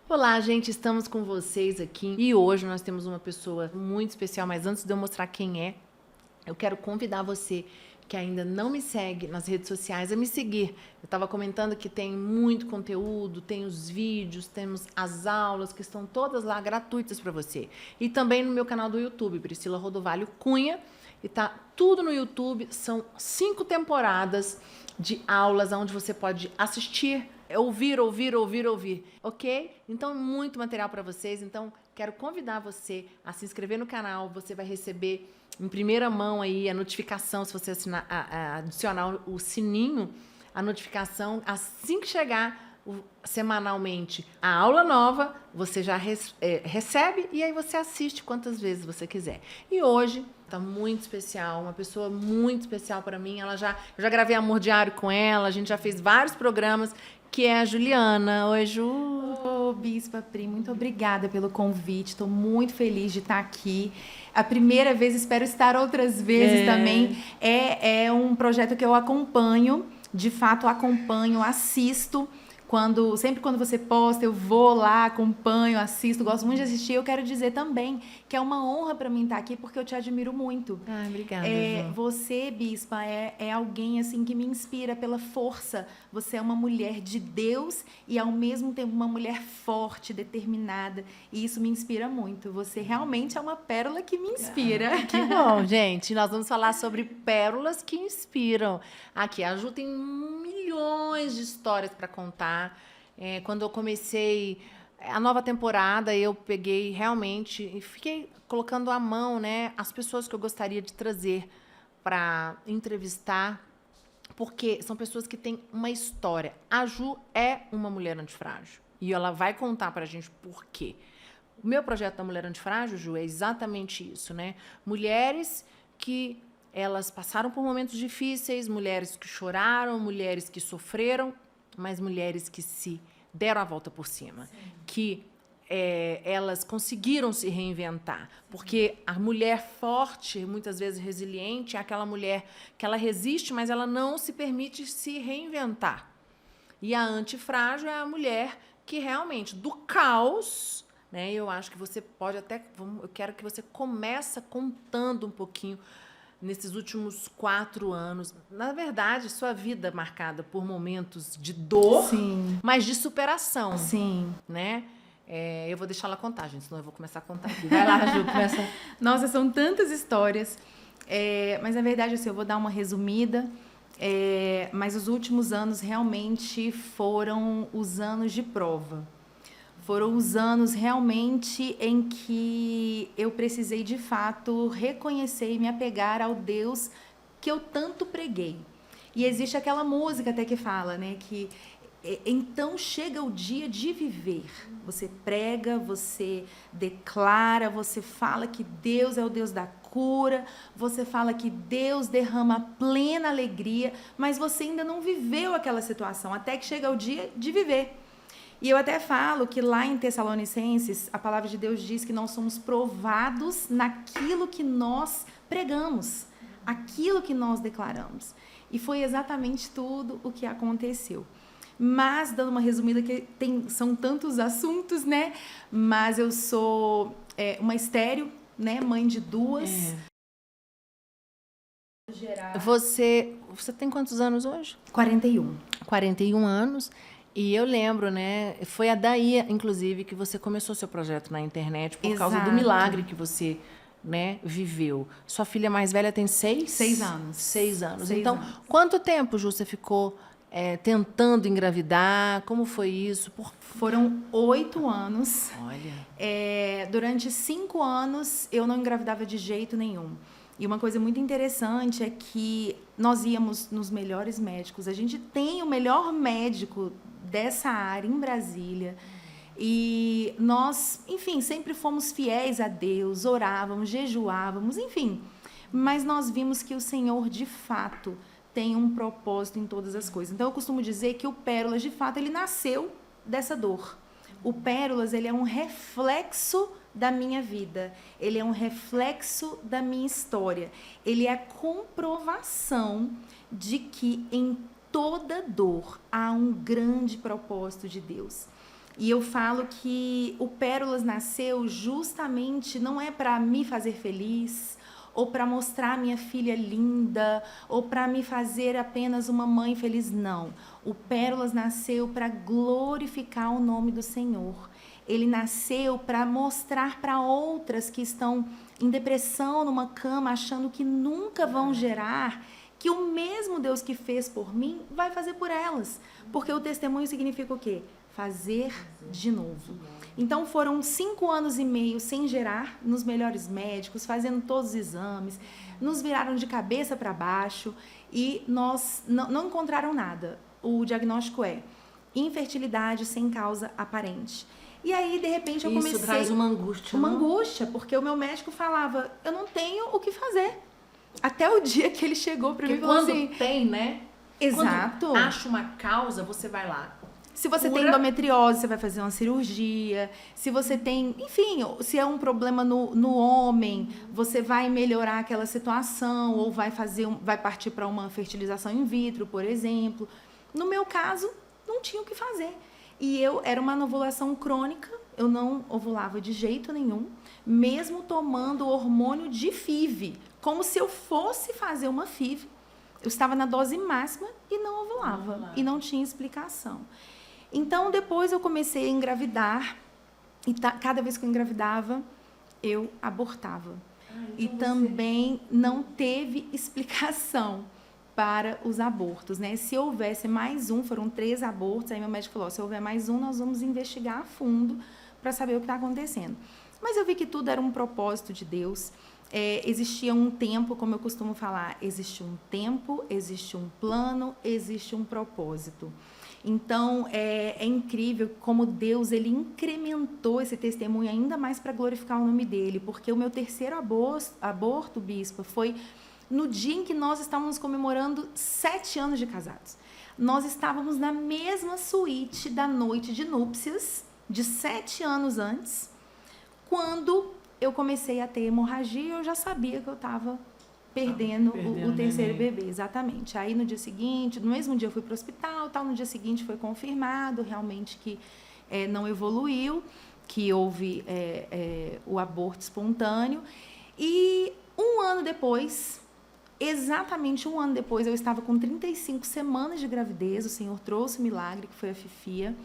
Olá, gente, estamos com vocês aqui e hoje nós temos uma pessoa muito especial, mas antes de eu mostrar quem é, eu quero convidar você que ainda não me segue nas redes sociais a me seguir. Eu estava comentando que tem muito conteúdo, tem os vídeos, temos as aulas que estão todas lá gratuitas para você. E também no meu canal do YouTube, Priscila Rodovalho Cunha, e tá tudo no YouTube, são 5 temporadas de aulas onde você pode assistir, ouvir, ok? Então, muito material para vocês. Então, quero convidar você a se inscrever no canal. Você vai receber em primeira mão aí a notificação, se você adicionar o sininho, a notificação assim que chegar semanalmente a aula nova, você já recebe e aí você assiste quantas vezes você quiser. E hoje tá muito especial, uma pessoa muito especial para mim. Eu já gravei Amor Diário com ela, a gente já fez vários programas, que é a Juliana. Oi, Ju. Ô, Bispa Pri, muito obrigada pelo convite. Estou muito feliz de estar aqui. A primeira vez, espero estar outras vezes também. É um projeto que eu acompanho, de fato acompanho, assisto. Sempre quando você posta, eu vou lá, acompanho, assisto, gosto muito de assistir. Eu quero dizer também que é uma honra para mim estar aqui, porque eu te admiro muito. Obrigada, Ju. Você, Bispa, é alguém assim que me inspira pela força. Você é uma mulher de Deus e, ao mesmo tempo, uma mulher forte, determinada. E isso me inspira muito. Você realmente é uma pérola que me inspira. Que bom, gente. Nós vamos falar sobre pérolas que inspiram. Aqui, a Ju tem milhões de histórias para contar. Quando eu comecei a nova temporada, eu peguei realmente e fiquei colocando à mão, né, as pessoas que eu gostaria de trazer para entrevistar, porque são pessoas que têm uma história. A Ju é uma mulher antifrágil e ela vai contar para a gente por quê. O meu projeto da Mulher Antifrágil, Ju, é exatamente isso, né? Mulheres que elas passaram por momentos difíceis, mulheres que choraram, mulheres que sofreram, mas mulheres que se deram a volta por cima. Sim. Que elas conseguiram se reinventar. Porque a mulher forte, muitas vezes resiliente, é aquela mulher que ela resiste, mas ela não se permite se reinventar. E a antifrágil é a mulher que realmente, do caos, né, eu acho que você pode até... Eu quero que você comece contando um pouquinho nesses últimos 4 anos. Na verdade, sua vida marcada por momentos de dor, sim, mas de superação. Sim. Né? Eu vou deixar ela contar, gente, senão eu vou começar a contar aqui. Vai lá, Ju, começa. Nossa, são tantas histórias. Mas, na verdade, assim, eu vou dar uma resumida. Mas os últimos anos realmente foram os anos de prova. Foram os anos realmente em que eu precisei, de fato, reconhecer e me apegar ao Deus que eu tanto preguei. E existe aquela música até que fala, né, que então chega o dia de viver. Você prega, você declara, você fala que Deus é o Deus da cura, você fala que Deus derrama plena alegria, mas você ainda não viveu aquela situação, até que chega o dia de viver. E eu até falo que lá em Tessalonicenses, a palavra de Deus diz que nós somos provados naquilo que nós pregamos, aquilo que nós declaramos. E foi exatamente tudo o que aconteceu. Mas, dando uma resumida, que são tantos assuntos, né? Mas eu sou uma estéril, né? Mãe de 2. Você tem quantos anos hoje? 41. 41 anos. E eu lembro, né? Foi daí, inclusive, que você começou seu projeto na internet por causa do milagre que você, né, viveu. Sua filha mais velha tem 6? 6 anos. 6 anos. Então, quanto tempo, Ju, você ficou tentando engravidar? Como foi isso? Foram 8 anos. Olha. Durante 5 anos, eu não engravidava de jeito nenhum. E uma coisa muito interessante é que nós íamos nos melhores médicos. A gente tem o melhor médico dessa área em Brasília. E nós, enfim, sempre fomos fiéis a Deus, orávamos, jejuávamos, enfim. Mas nós vimos que o Senhor, de fato, tem um propósito em todas as coisas. Então, eu costumo dizer que o Pérolas, de fato, ele nasceu dessa dor. O Pérolas, ele é um reflexo da minha vida, ele é um reflexo da minha história, ele é a comprovação de que em toda dor há um grande propósito de Deus. E eu falo que o Pérolas nasceu justamente, não é para me fazer feliz, ou para mostrar minha filha linda, ou para me fazer apenas uma mãe feliz, não. O Pérolas nasceu para glorificar o nome do Senhor. Ele nasceu para mostrar para outras que estão em depressão, numa cama, achando que nunca vão gerar, que o mesmo Deus que fez por mim vai fazer por elas. Porque o testemunho significa o quê? Fazer de novo. Então foram 5 anos e meio sem gerar, nos melhores médicos, fazendo todos os exames, nos viraram de cabeça para baixo e nós não encontraram nada. O diagnóstico é infertilidade sem causa aparente. E aí, de repente, eu comecei... Isso traz uma angústia. Uma angústia, porque o meu médico falava, eu não tenho o que fazer. Até o dia que ele chegou para mim e falou quando assim... tem, né? Exato. Quando acha uma causa, você vai lá. Se você tem endometriose, você vai fazer uma cirurgia. Se você tem, enfim, se é um problema no homem, você vai melhorar aquela situação ou vai partir para uma fertilização in vitro, por exemplo. No meu caso, não tinha o que fazer. E era uma ovulação crônica, eu não ovulava de jeito nenhum, mesmo tomando hormônio de FIV, como se eu fosse fazer uma FIV. Eu estava na dose máxima e não ovulava, e não tinha explicação. Então, depois eu comecei a engravidar, e cada vez que eu engravidava, eu abortava. E também não teve explicação para os abortos, né? Se houvesse mais um, foram 3 abortos, aí meu médico falou, se houver mais um, nós vamos investigar a fundo para saber o que está acontecendo. Mas eu vi que tudo era um propósito de Deus. Existia um tempo, como eu costumo falar, existe um tempo, existe um plano, existe um propósito. Então, é incrível como Deus, ele incrementou esse testemunho ainda mais para glorificar o nome dele, porque o meu terceiro aborto, bispa, foi no dia em que nós estávamos comemorando 7 anos de casados. Nós estávamos na mesma suíte da noite de núpcias, de 7 anos antes, quando eu comecei a ter hemorragia, eu já sabia que eu estava perdendo o terceiro bebê, exatamente. Aí no dia seguinte, no mesmo dia eu fui para o hospital, no dia seguinte foi confirmado realmente que não evoluiu, que houve o aborto espontâneo. E um ano depois, exatamente um ano depois, eu estava com 35 semanas de gravidez, o Senhor trouxe o milagre, que foi a Fifia.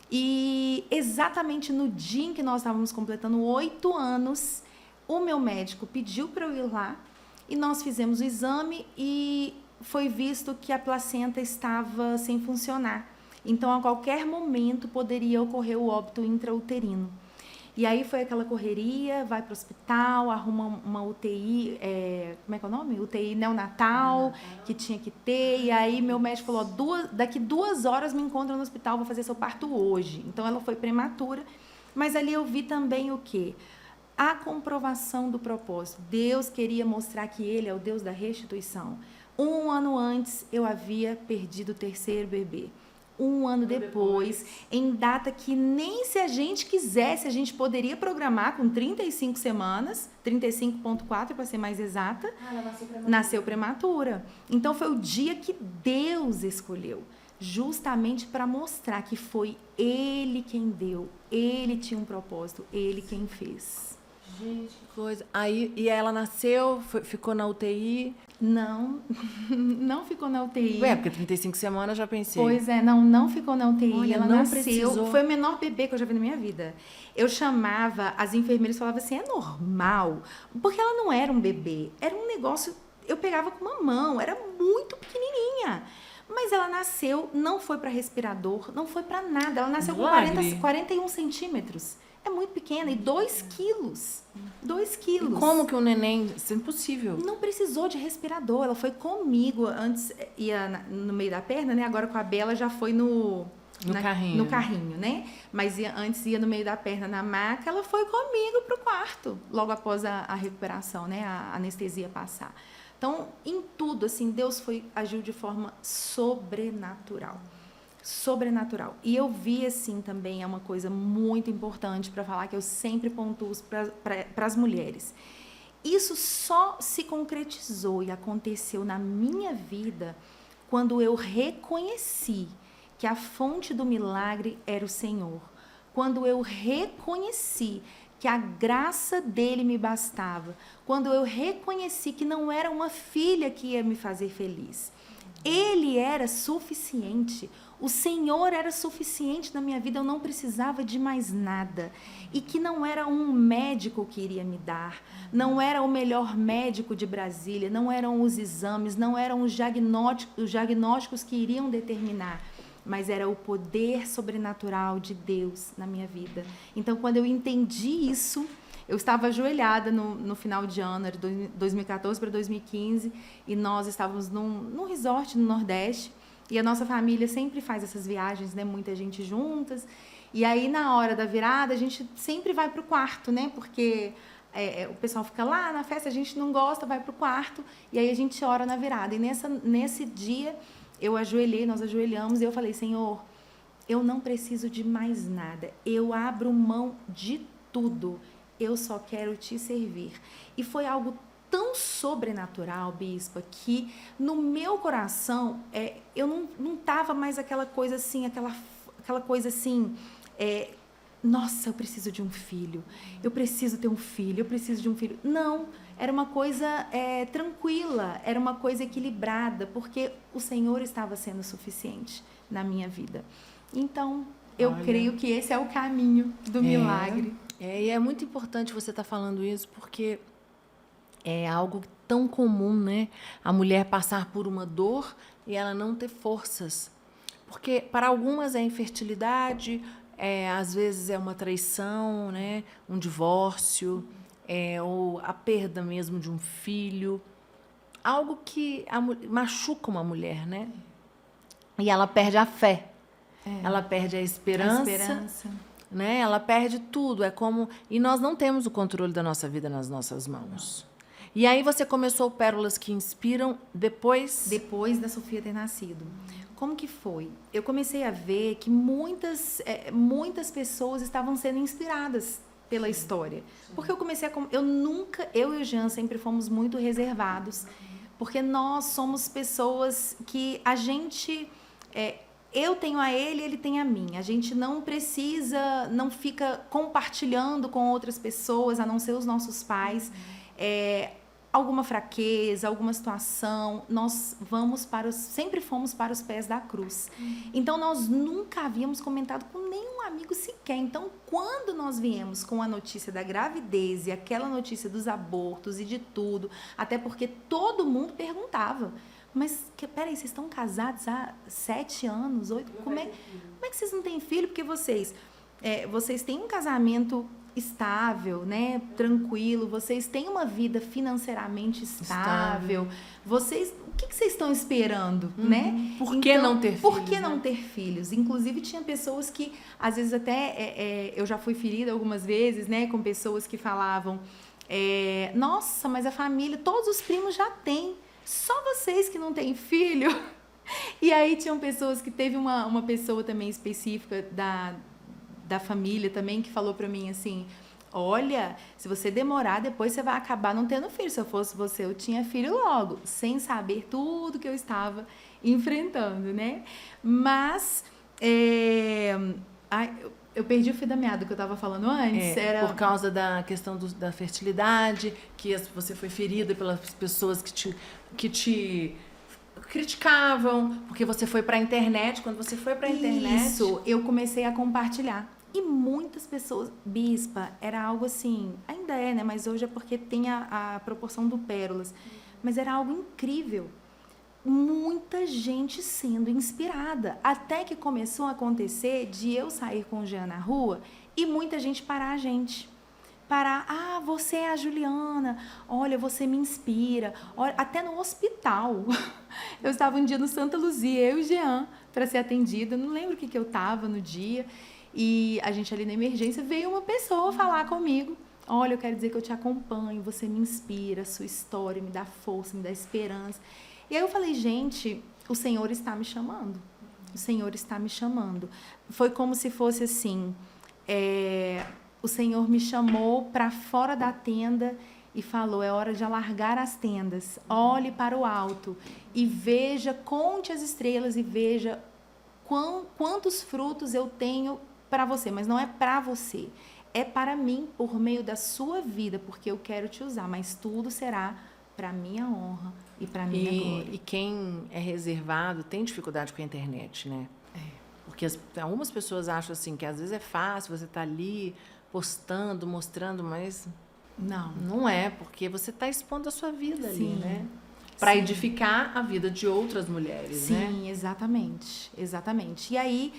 E exatamente no dia em que nós estávamos completando 8 anos, o meu médico pediu para eu ir lá, e nós fizemos o exame e foi visto que a placenta estava sem funcionar. Então, a qualquer momento, poderia ocorrer o óbito intrauterino. E aí foi aquela correria, vai para o hospital, arruma uma UTI, como é que é o nome? UTI neonatal, que tinha que ter. E aí meu médico falou, daqui 2 horas me encontra no hospital, vou fazer seu parto hoje. Então, ela foi prematura. Mas ali eu vi também o quê? A comprovação do propósito. Deus queria mostrar que Ele é o Deus da restituição. 1 ano antes, eu havia perdido o terceiro bebê. 1 ano depois, em data que nem se a gente quisesse, a gente poderia programar com 35 semanas, 35,4 para ser mais exata, nasceu prematura. Então, foi o dia que Deus escolheu, justamente para mostrar que foi Ele quem deu, Ele tinha um propósito, Ele quem fez. Gente, que coisa. Aí, e ela nasceu, ficou na UTI? Não, não ficou na UTI. Porque 35 semanas eu já pensei. Pois é, não ficou na UTI. Olha, ela não nasceu. precisou. Foi o menor bebê que eu já vi na minha vida. Eu chamava, as enfermeiras falavam assim, é normal. Porque ela não era um bebê, era um negócio, eu pegava com uma mão, era muito pequenininha. Mas ela nasceu, não foi para respirador, não foi para nada. Ela nasceu com 41 centímetros. É muito pequena, e 2 quilos. 2 quilos. E como que um neném... Isso é impossível. Não precisou de respirador, ela foi comigo. Antes ia no meio da perna, né? Agora com a Bela já foi no carrinho, né? Mas antes ia no meio da perna na maca, ela foi comigo pro quarto, logo após a recuperação, né? A anestesia passar. Então, em tudo, assim, Deus agiu de forma sobrenatural. Sobrenatural. E eu vi, assim, também é uma coisa muito importante para falar, que eu sempre pontuo para as mulheres. Isso só se concretizou e aconteceu na minha vida quando eu reconheci que a fonte do milagre era o Senhor. quando eu reconheci que a graça dele me bastava, quando eu reconheci que não era uma filha que ia me fazer feliz. Ele era suficiente. O Senhor era suficiente na minha vida, eu não precisava de mais nada. E que não era um médico que iria me dar, não era o melhor médico de Brasília, não eram os exames, não eram os diagnósticos que iriam determinar, mas era o poder sobrenatural de Deus na minha vida. Então, quando eu entendi isso, eu estava ajoelhada no final de ano, era 2014 para 2015, e nós estávamos num resort no Nordeste, e a nossa família sempre faz essas viagens, né? Muita gente juntas. E aí, na hora da virada, a gente sempre vai para o quarto, né? Porque o pessoal fica lá na festa, a gente não gosta, vai para o quarto, e aí a gente ora na virada. E nesse dia, nós ajoelhamos, e eu falei, Senhor, eu não preciso de mais nada. Eu abro mão de tudo. Eu só quero te servir. E foi algo tão sobrenatural, Bispa, que no meu coração, eu não tava mais aquela coisa assim, aquela coisa assim, nossa, eu preciso de um filho, eu preciso ter um filho, eu preciso de um filho. Não, era uma coisa tranquila, era uma coisa equilibrada, porque o Senhor estava sendo suficiente na minha vida. Então, eu creio que esse é o caminho do milagre. E é muito importante você estar falando isso, porque é algo tão comum, né? A mulher passar por uma dor e ela não ter forças. Porque para algumas é infertilidade, às vezes é uma traição, né? Um divórcio, ou a perda mesmo de um filho. Algo que machuca uma mulher, né? E ela perde a fé. Ela perde a esperança. Né? Ela perde tudo. E nós não temos o controle da nossa vida nas nossas mãos. E aí você começou Pérolas que Inspiram depois? Depois da Sofia ter nascido. Como que foi? Eu comecei a ver que muitas pessoas estavam sendo inspiradas pela história. Porque eu comecei eu e o Jean sempre fomos muito reservados, porque nós somos pessoas que a gente... eu tenho a ele tem a mim. A gente não fica compartilhando com outras pessoas, a não ser os nossos pais. Alguma fraqueza, alguma situação, nós sempre fomos para os pés da cruz. Então, nós nunca havíamos comentado com nenhum amigo sequer. Então, quando nós viemos com a notícia da gravidez e aquela notícia dos abortos e de tudo, até porque todo mundo perguntava, mas, peraí, vocês estão casados há 7 anos, 8? Como é que vocês não têm filho? Porque vocês têm um casamento estável, né? Tranquilo, vocês têm uma vida financeiramente estável. O que vocês estão esperando, né? Por que não ter filhos? Por que não ter filhos? Inclusive, tinha pessoas que, às vezes até, eu já fui ferida algumas vezes, né? Com pessoas que falavam, nossa, mas a família, todos os primos já têm, só vocês que não têm filho. E aí tinham pessoas que teve uma pessoa também específica da família também, que falou para mim assim, olha, se você demorar, depois você vai acabar não tendo filho. Se eu fosse você, eu tinha filho logo, sem saber tudo que eu estava enfrentando, né? Mas, eu perdi o fio da meada que eu estava falando antes. Por causa da questão da fertilidade, que você foi ferida pelas pessoas que te criticavam, porque você foi para a internet. Quando você foi para a internet... Isso, eu comecei a compartilhar. E muitas pessoas... Bispa, era algo assim... Ainda é, né? Mas hoje é porque tem a proporção do Pérolas. Mas era algo incrível. Muita gente sendo inspirada. Até que começou a acontecer de eu sair com o Jean na rua e muita gente parar a gente. Você é a Juliana, olha, você me inspira. Olha, até no hospital. Eu estava um dia no Santa Luzia, eu e o Jean, para ser atendida. Não lembro o que eu estava no dia. E a gente ali na emergência, veio uma pessoa falar comigo. Olha, eu quero dizer que eu te acompanho, você me inspira, a sua história me dá força, me dá esperança. E aí eu falei, gente, o Senhor está me chamando. O Senhor está me chamando. Foi como se fosse assim... O Senhor me chamou para fora da tenda e falou, é hora de alargar as tendas. Olhe para o alto e veja, conte as estrelas e veja quantos frutos eu tenho para você, mas não é para você. É para mim por meio da sua vida, porque eu quero te usar, mas tudo será para minha honra e para minha glória. E quem é reservado tem dificuldade com a internet, né? Porque algumas pessoas acham assim que às vezes é fácil, você tá ali postando, mostrando, mas não é, porque você está expondo a sua vida ali, né? Para edificar a vida de outras mulheres, né? Sim, exatamente, exatamente. E aí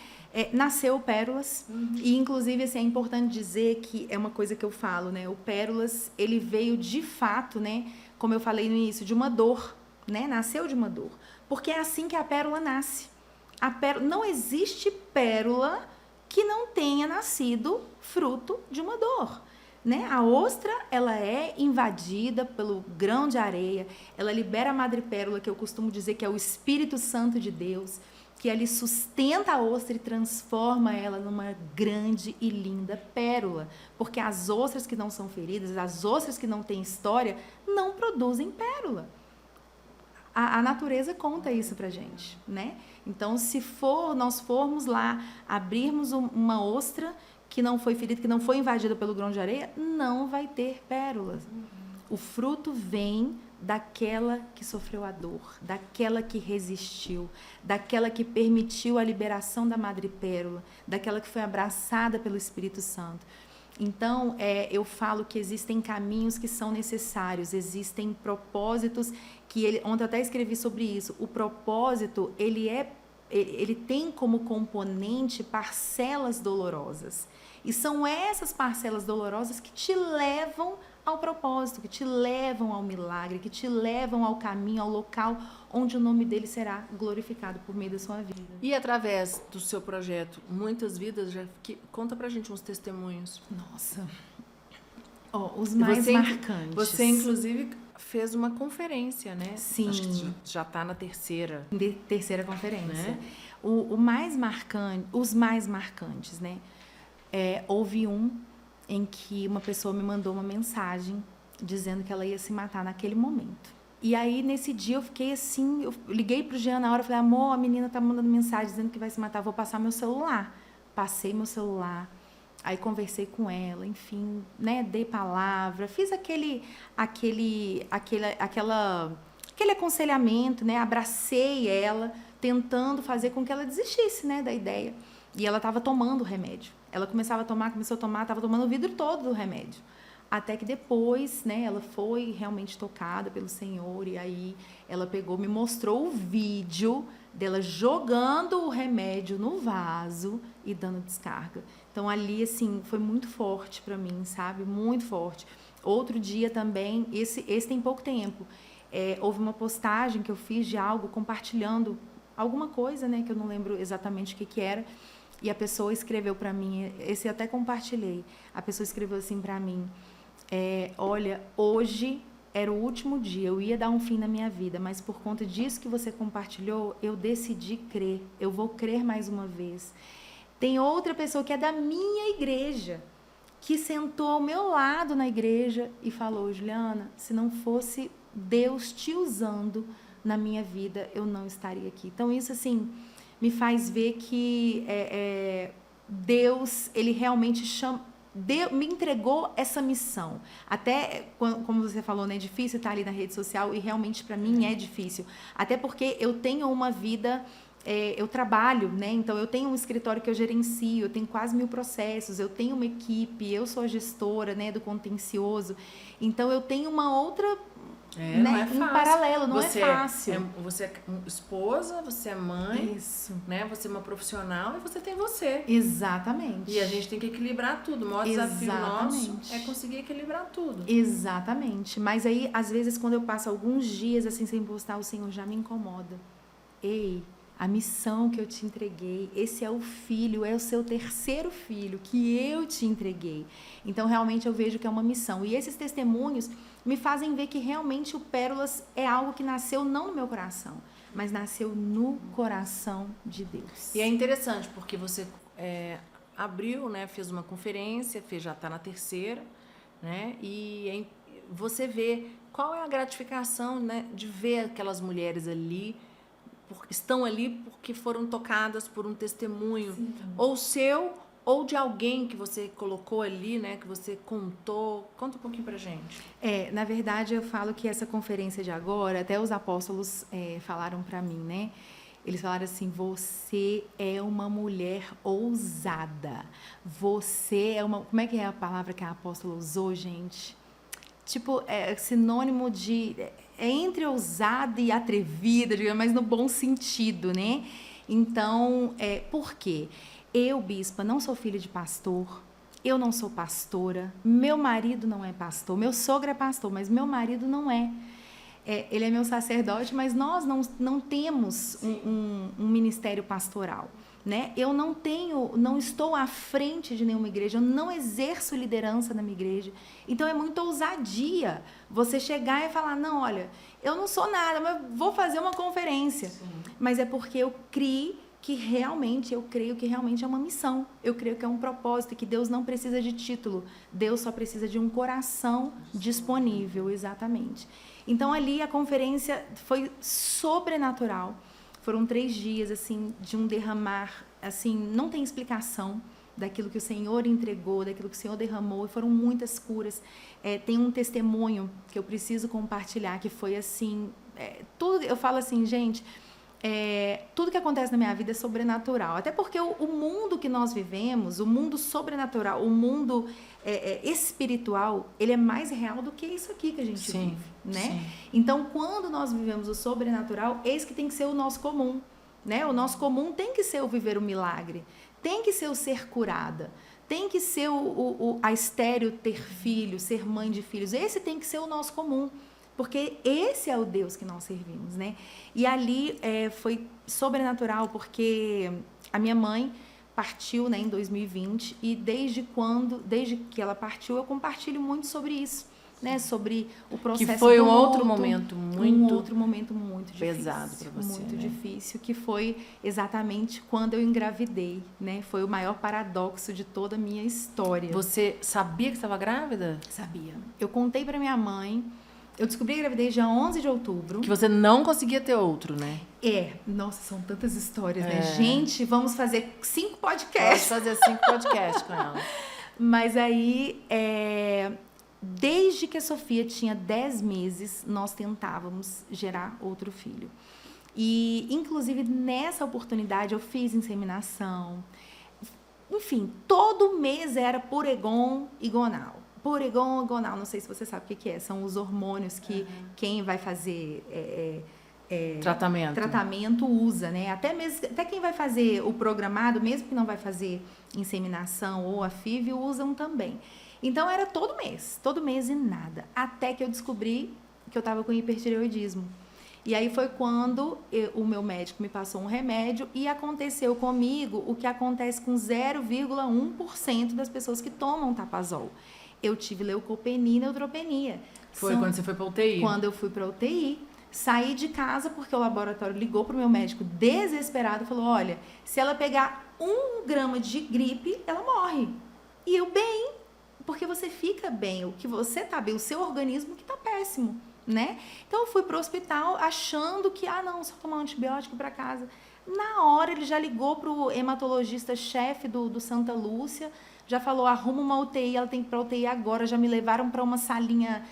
nasceu o Pérolas, e inclusive assim, é importante dizer que é uma coisa que eu falo, né? O Pérolas, ele veio de fato, né? Como eu falei no início, de uma dor, né? Nasceu de uma dor, porque é assim que a pérola nasce. Não existe pérola que não tenha nascido fruto de uma dor. Né? A ostra, ela é invadida pelo grão de areia, ela libera a madrepérola, que eu costumo dizer que é o Espírito Santo de Deus, que ele sustenta a ostra e transforma ela numa grande e linda pérola. Porque as ostras que não são feridas, as ostras que não têm história, não produzem pérola. A natureza conta isso pra gente, né? Então, se nós formos lá, abrirmos uma ostra que não foi ferida, que não foi invadida pelo grão de areia, não vai ter pérolas. O fruto vem daquela que sofreu a dor, daquela que resistiu, daquela que permitiu a liberação da madrepérola, daquela que foi abraçada pelo Espírito Santo. Então, eu falo que existem caminhos que são necessários, existem propósitos que ontem eu até escrevi sobre isso. O propósito, ele tem como componente parcelas dolorosas. E são essas parcelas dolorosas que te levam ao propósito, que te levam ao milagre, que te levam ao caminho, ao local onde o nome dele será glorificado por meio da sua vida. E através do seu projeto, muitas vidas, conta pra gente uns testemunhos. Nossa, os mais marcantes. Você, inclusive, fez uma conferência, né? Sim. Acho que já está na terceira. Terceira conferência. Né? Os mais marcantes, né? Houve um em que uma pessoa me mandou uma mensagem dizendo que ela ia se matar naquele momento. E aí, nesse dia, eu fiquei assim, eu liguei pro Jean na hora, falei, amor, a menina tá mandando mensagem dizendo que vai se matar, vou passar meu celular. Passei meu celular, aí conversei com ela, enfim, né, dei palavra, fiz aquele aconselhamento, né, abracei ela, tentando fazer com que ela desistisse, né, da ideia. E ela estava tomando o remédio. Ela começou a tomar, estava tomando o vidro todo do remédio. Até que depois, né, ela foi realmente tocada pelo Senhor, e aí ela pegou, me mostrou o vídeo dela jogando o remédio no vaso e dando descarga. Então, ali, assim, foi muito forte para mim, sabe? Muito forte. Outro dia também, esse tem pouco tempo, houve uma postagem que eu fiz de algo, compartilhando alguma coisa, né, que eu não lembro exatamente o que era, e a pessoa escreveu para mim, esse eu até compartilhei, a pessoa escreveu assim para mim, olha, hoje era o último dia, eu ia dar um fim na minha vida, mas por conta disso que você compartilhou, eu decidi crer, eu vou crer mais uma vez. Tem outra pessoa que é da minha igreja, que sentou ao meu lado na igreja e falou, Juliana, se não fosse Deus te usando na minha vida, eu não estaria aqui. Então, isso, assim, me faz ver que Deus, ele realmente me entregou essa missão. Até, como você falou, né, é difícil estar ali na rede social, e realmente para mim é difícil. Até porque eu tenho uma vida, eu trabalho, né, então eu tenho um escritório que eu gerencio, eu tenho quase 1000 processos, eu tenho uma equipe, eu sou a gestora, né, do contencioso. Então eu tenho uma outra... né? Não é fácil. Em paralelo, não é fácil. Você é esposa, você é mãe, isso, né? Você é uma profissional e você tem você. Exatamente. E a gente tem que equilibrar tudo. O maior desafio nosso é conseguir equilibrar tudo. Exatamente. Mas aí, às vezes, quando eu passo alguns dias assim sem postar, o Senhor já me incomoda. Ei, a missão que eu te entreguei, esse é o filho, é o seu terceiro filho que eu te entreguei. Então, realmente, eu vejo que é uma missão. E esses testemunhos me fazem ver que realmente o Pérolas é algo que nasceu não no meu coração, mas nasceu no coração de Deus. E é interessante, porque você abriu, né, fez uma conferência, já está na terceira, né, e você vê qual é a gratificação, né, de ver aquelas mulheres ali, estão ali porque foram tocadas por um testemunho, ou seu ou de alguém que você colocou ali, né? Que você contou? Conta um pouquinho pra gente. Na verdade, eu falo que essa conferência de agora, até os apóstolos falaram para mim, né? Eles falaram assim: você é uma mulher ousada. Você é uma... Como é que é a palavra que a apóstola usou, gente? Tipo, é sinônimo de... É entre ousada e atrevida, digamos, mas no bom sentido, né? Então, por quê? Eu, bispa, não sou filha de pastor. Eu não sou pastora. Meu marido não é pastor. Meu sogro é pastor, mas meu marido não é. Ele é meu sacerdote, mas nós não temos um ministério pastoral, né? Eu não estou à frente de nenhuma igreja, eu não exerço liderança na minha igreja. Então, é muita ousadia você chegar e falar: não, olha, eu não sou nada, mas vou fazer uma conferência. Sim. Mas é porque eu creio que realmente é uma missão. Eu creio que é um propósito, que Deus não precisa de título. Deus só precisa de um coração disponível, exatamente. Então, ali a conferência foi sobrenatural. Foram 3 dias, assim, de um derramar, assim, não tem explicação daquilo que o Senhor entregou, daquilo que o Senhor derramou, e foram muitas curas. Tem um testemunho que eu preciso compartilhar, que foi assim, tudo, eu falo assim, gente, tudo que acontece na minha vida é sobrenatural, até porque o mundo que nós vivemos, o mundo sobrenatural, o mundo espiritual, ele é mais real do que isso aqui que a gente vive, né? Sim. Então, quando nós vivemos o sobrenatural, esse que tem que ser o nosso comum, né? O nosso comum tem que ser o viver o milagre, tem que ser o ser curada, tem que ser a estéril ter filhos, ser mãe de filhos, esse tem que ser o nosso comum. Porque esse é o Deus que nós servimos, né? E ali foi sobrenatural, porque a minha mãe partiu, né, em 2020, e desde que ela partiu, eu compartilho muito sobre isso, né? Sobre o processo que foi do um luto, outro momento muito pesado para você, muito né? difícil, que foi exatamente quando eu engravidei, né? Foi o maior paradoxo de toda a minha história. Você sabia que estava grávida? Sabia. Eu contei para minha mãe. Eu descobri a gravidez dia 11 de outubro. Que você não conseguia ter outro, né? Nossa, são tantas histórias, né? Gente, vamos fazer 5 podcasts. Vamos fazer 5 podcasts com ela. Mas aí, desde que a Sofia tinha 10 meses, nós tentávamos gerar outro filho. E, inclusive, nessa oportunidade, eu fiz inseminação. Enfim, todo mês era Puregon e Gonal. Puregon e Gonal, não sei se você sabe o que é. São os hormônios que quem vai fazer tratamento usa, né? Até quem vai fazer o programado, mesmo que não vai fazer inseminação ou a FIV, usam também. Então, era todo mês e nada. Até que eu descobri que eu estava com hipertireoidismo. E aí foi quando o meu médico me passou um remédio e aconteceu comigo o que acontece com 0,1% das pessoas que tomam Tapazol. Eu tive leucopenia e neutropenia. Foi quando você foi para UTI? Quando eu fui para UTI. Saí de casa porque o laboratório ligou para o meu médico desesperado e falou: olha, se ela pegar 1 grama de gripe, ela morre. E eu, bem, porque você fica bem, o que você tá bem, o seu organismo que tá péssimo, né? Então eu fui para o hospital achando que, só tomar um antibiótico para casa. Na hora ele já ligou para o hematologista-chefe do Santa Lúcia, já falou: arruma uma UTI, ela tem que ir para UTI agora. Já me levaram para uma salinha,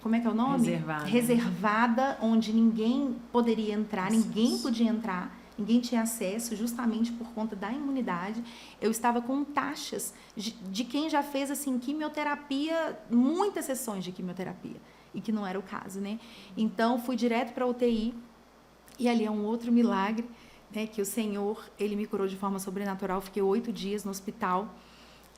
como é que é o nome? Reservada, onde ninguém poderia entrar, ninguém podia entrar, ninguém tinha acesso, justamente por conta da imunidade. Eu estava com taxas de quem já fez, assim, quimioterapia, muitas sessões de quimioterapia, e que não era o caso, né? Então, fui direto para a UTI, e ali é um outro milagre, né, que o Senhor, Ele me curou de forma sobrenatural. Fiquei 8 dias no hospital.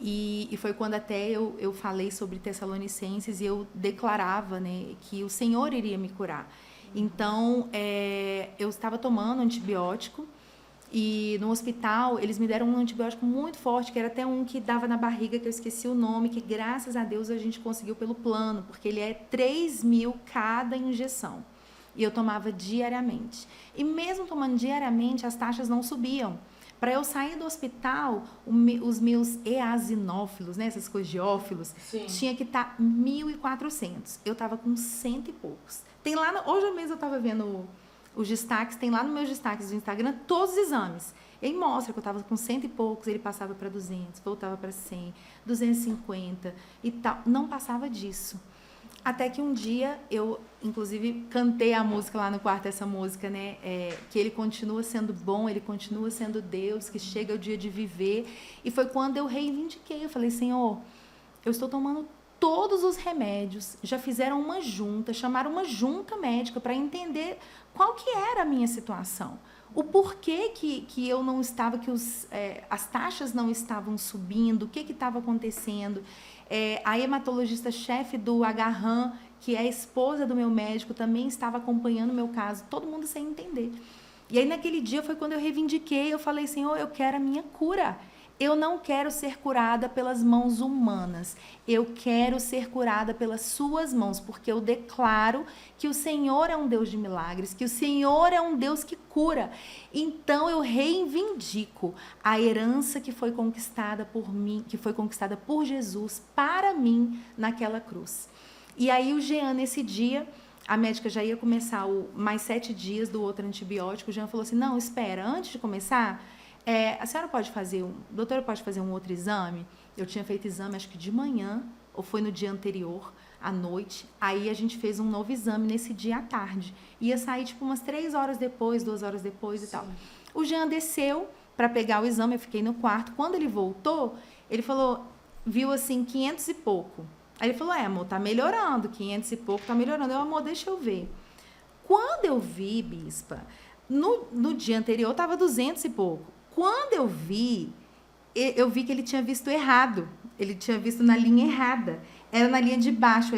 E foi quando até eu falei sobre Tessalonicenses e eu declarava, né, que o Senhor iria me curar. Então, eu estava tomando antibiótico e no hospital eles me deram um antibiótico muito forte, que era até um que dava na barriga, que eu esqueci o nome, que graças a Deus a gente conseguiu pelo plano, porque ele é 3.000 cada injeção. E eu tomava diariamente. E mesmo tomando diariamente, as taxas não subiam. Para eu sair do hospital, os meus eosinófilos, né, essas coisas de ófilos, tinha que estar 1.400. Eu estava com 100 e poucos. Tem lá, hoje mesmo eu estava vendo os destaques, tem lá nos meus destaques do Instagram todos os exames. E aí mostra que eu estava com 100 e poucos, ele passava para 200, voltava para 100, 250 e tal. Não passava disso. Até que um dia eu, inclusive, cantei a música lá no quarto, essa música, né? Que ele continua sendo bom, ele continua sendo Deus, que chega o dia de viver. E foi quando eu reivindiquei. Eu falei, Senhor, eu estou tomando todos os remédios, já fizeram uma junta, chamaram uma junta médica para entender qual que era a minha situação. O porquê que eu não estava, as taxas não estavam subindo, o que estava acontecendo. A hematologista-chefe do Agarram, que é a esposa do meu médico, também estava acompanhando o meu caso, todo mundo sem entender. E aí, naquele dia, foi quando eu reivindiquei, eu falei, Senhor, eu quero a minha cura. Eu não quero ser curada pelas mãos humanas. Eu quero ser curada pelas suas mãos, porque eu declaro que o Senhor é um Deus de milagres, que o Senhor é um Deus que cura. Então eu reivindico a herança que foi conquistada por mim, que foi conquistada por Jesus para mim naquela cruz. E aí o Jean, nesse dia, a médica já ia começar mais 7 dias do outro antibiótico. O Jean falou assim, não, espera, antes de começar... a senhora pode fazer, doutora pode fazer um outro exame? Eu tinha feito exame, acho que de manhã, ou foi no dia anterior, à noite. Aí a gente fez um novo exame nesse dia à tarde. Ia sair tipo umas 3 horas depois, 2 horas depois e tal. O Jean desceu para pegar o exame, eu fiquei no quarto. Quando ele voltou, ele falou, viu assim, 500 e pouco. Aí ele falou, amor, tá melhorando, 500 e pouco, tá melhorando. Eu, amor, deixa eu ver. Quando eu vi, bispa, no dia anterior tava 200 e pouco. Quando eu vi que ele tinha visto errado. Ele tinha visto na linha errada. Era na linha de baixo,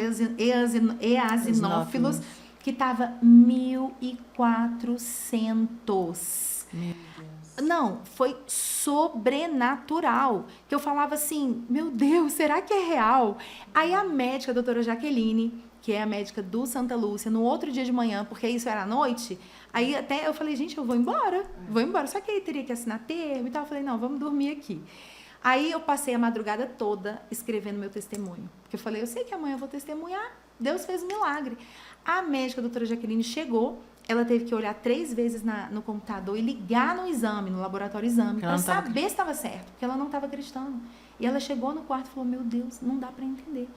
easinófilos, que estava 1.400. Meu Deus. Não, foi sobrenatural. Que eu falava assim, meu Deus, será que é real? Aí a médica, a doutora Jaqueline, que é a médica do Santa Lúcia, no outro dia de manhã, porque isso era à noite, aí até eu falei, gente, eu vou embora. Só que aí teria que assinar termo e tal. Eu falei, não, vamos dormir aqui. Aí eu passei a madrugada toda escrevendo meu testemunho. Porque eu falei, eu sei que amanhã eu vou testemunhar. Deus fez um milagre. A médica, a doutora Jaqueline, chegou. Ela teve que olhar 3 vezes no computador e ligar no exame, no laboratório exame, para saber se estava certo. Porque ela não estava acreditando. E ela chegou no quarto e falou, meu Deus, não dá para entender.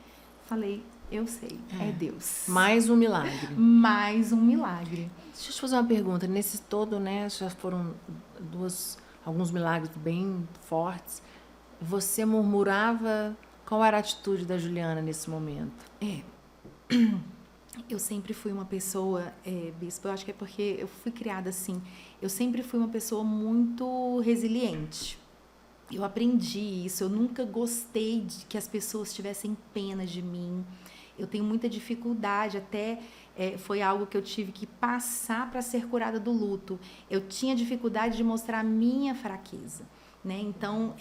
Falei, eu sei, é Deus. Mais um milagre. Mais um milagre. Deixa eu te fazer uma pergunta. Nesse todo, né, já foram alguns milagres bem fortes. Você murmurava? Qual era a atitude da Juliana nesse momento? Eu sempre fui uma pessoa, bispo, eu acho que é porque eu fui criada assim. Eu sempre fui uma pessoa muito resiliente. Eu aprendi isso. Eu nunca gostei de que as pessoas tivessem pena de mim. Eu tenho muita dificuldade, até foi algo que eu tive que passar para ser curada do luto. Eu tinha dificuldade de mostrar a minha fraqueza, né? Então,